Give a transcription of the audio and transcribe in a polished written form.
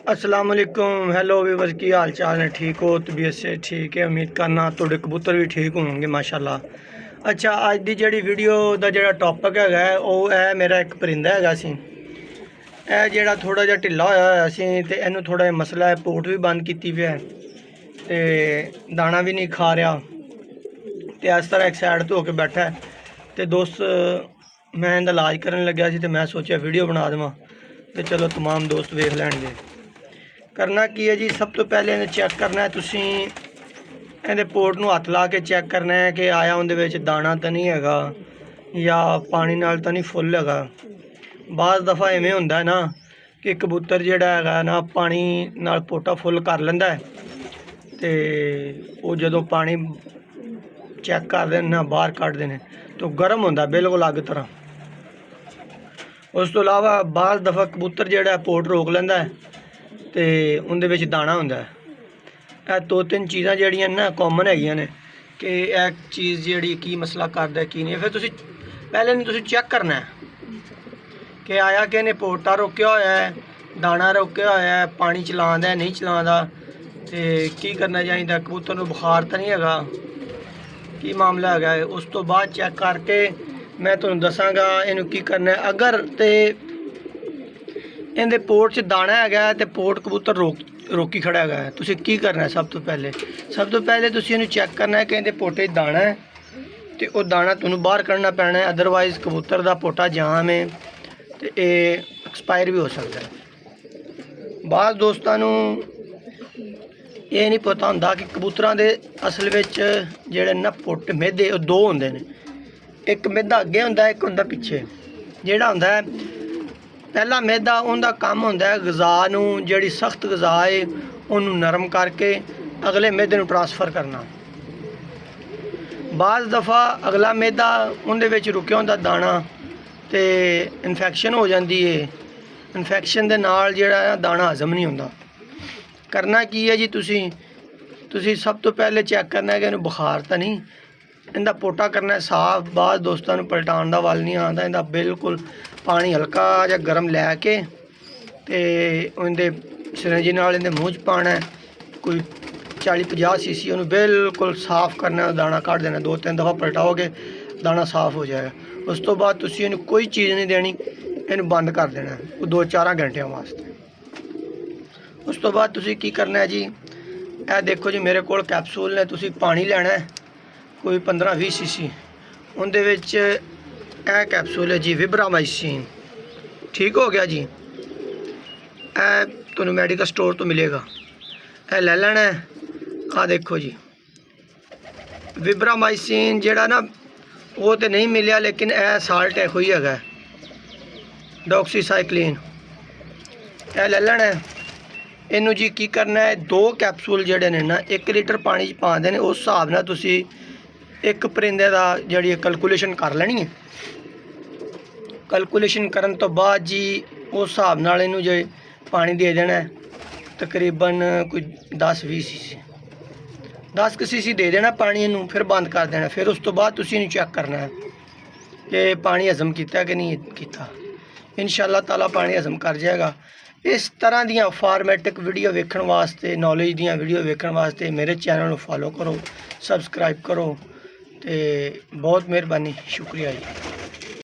अस्सलाम वालेकुम। Hello viewers, की हाल चाल है? ठीक हो? तबीयत से ठीक है? उम्मीद करना थोड़े कबूतर भी ठीक होंगे माशाल्लाह। अच्छा, अज की जी वीडियो का जोड़ा टॉपिक है वह है मेरा एक परिंदा है सी, यह जोड़ा थोड़ा जहा ढिला होया सी ते इनू थोड़ा जिहा मसला है, पोट भी बंद की हुई है तो दाना भी नहीं खा रहा, तो इस तरह एक साइड तो होकर बैठा है। तो दोस्त मैं इनका इलाज करन लग्या सी, तो मैं सोचा वीडियो बना देवां, तो चलो तमाम दोस्त वेख लैणगे। करना की है जी, सब तो पहले इन्हें चेक करना है, तुसी इहदे पोट नूं हत्थ ला के चेक करना है कि आया उहदे विच दाना तो नहीं हैगा या पानी नाल तो नहीं फुल हैगा। बाज़ दफ़ा इवें हुंदा है ना कि कबूतर जिहड़ा हैगा ना पानी नाल पोटा फुल कर लैंदा है, ते वो जदों पानी चेक करदे ना बाहर कढदे ने तो गर्म हुंदा बिल्कुल अग तरह। उस तो इलावा बाज़ दफ़ा कबूतर जिहड़ा पोट रोक लैंदा है तो उहदे विच दाना हुंदा है। यह दो तीन चीज़ां जिहड़ियां ना कॉमन हैगियां ने कि यह चीज़ जिहड़ी की मसला करदा की नहीं। फिर तुसीं पहले नहीं तुसीं चेक करना है कि आया कि इहने पोटा रोकिया होया है, दाना रोकिया होया है, पानी चलांदा नहीं चलांदा, ते की करना चाहिए, कबूतर नूं बुखार तो नहीं हैगा, की मामला हैगा है। उस तो बाद चेक करके मैं तुहानूं दसांगा इहनूं की करना है। अगर तो इहदे पोट च दाना हैगा तो पोट कबूतर रोकी खड़ा है, तुसीं की करना है? सब तो पहले तुसीं इहनूं चेक करना है कि इहदे पोटे दाना है तो वह दाना तुहानूं बाहर कढ़ना पैना है, अदरवाइज़ कबूतर का पोटा जाम है तो ये एक्सपायर भी हो सकता है। बाज़ दोस्तां नूं ये नहीं पता हुंदा कि कबूतरां दे असल विच जिहड़े ना पुट मेदे दो हुंदे ने, एक मेदा अगे हुंदा, एक हुंदा पिछे। जिहड़ा हुंदा है पहला मेदा, उनका काम होंदा है गज़ा नूं, जिहड़ी सख्त गज़ा है उन्होंने नरम करके अगले मेदे नूं ट्रांसफर करना। बाज़ दफ़ा अगला मेदा उहदे विच रुकिया होंदा दाना तो इन्फैक्शन हो जाती है, इन्फैक्शन दे नाल जिहड़ा दाना हजम नहीं होंदा। करना की है जी, तुसीं सब तो पहले चेक करना है कि इन्हूं बुखार तो नहीं, इनका पोटा करना है साफ। बाज़ दोस्तों पलटान का वल नहीं आता, इनका बिल्कुल पानी हल्का जा गर्म लैके उनके सिरंज नाल इहदे मूँह च पाना है, कोई 40-50 सीसी उन्होंने बिल्कुल साफ करना, दाना कढ़ देना। 2-3 दफ़ा पलटाओगे दाना साफ हो जाएगा। उस तो बाद तुसीं इहनूं कोई चीज़ नहीं देनी, इहनूं बंद कर देना है 2-4 घंटिया वास्ते। उस तो बाद तुसीं की करना है जी, यह देखो जी मेरे कोल कैप्सूल ने, तुसीं पानी लैना है कोई 15-20 सीसी, उहदे विच यह कैप्सूल है जी विब्रामाइसिन। ठीक हो गया जी, यह तुहानूं मैडिकल स्टोर तो मिलेगा, यह ले लेना है। आ देखो जी विब्रामाइसिन जिहड़ा ना वो तो नहीं मिलिया, लेकिन यह साल्ट है कोई है डॉक्सीसाइक्लिन, यह ले लेना है। इनू जी की करना है, 2 कैप्सूल जिहड़े ने ना 1 लीटर पानी च पा देने। उस हिसाब नाल तुसीं एक परिंदे दा जिहड़ी कैलकुलेशन कर लेनी है। कैलकुलेशन करन तो बाद जी उस हिसाब नाल इनू जे पानी दे देना है, तकरीबन कोई 10-20 सीसी, 10 सीसी दे देना पानी इनू, फिर बंद कर देना। फिर उस तो बाद तुसीं इनू चेक करना है कि पानी हजम किया कि नहीं किया। इंशाअल्लाह ताला पानी हजम कर जाएगा। इस तरह दियाँ फार्मेटिक वीडियो वेखण वास्ते, नॉलेज दियाँ वीडियो वेखण वास्ते मेरे चैनल को फॉलो करो, सबसक्राइब करो, तो बहुत मेहरबानी, शुक्रिया जी।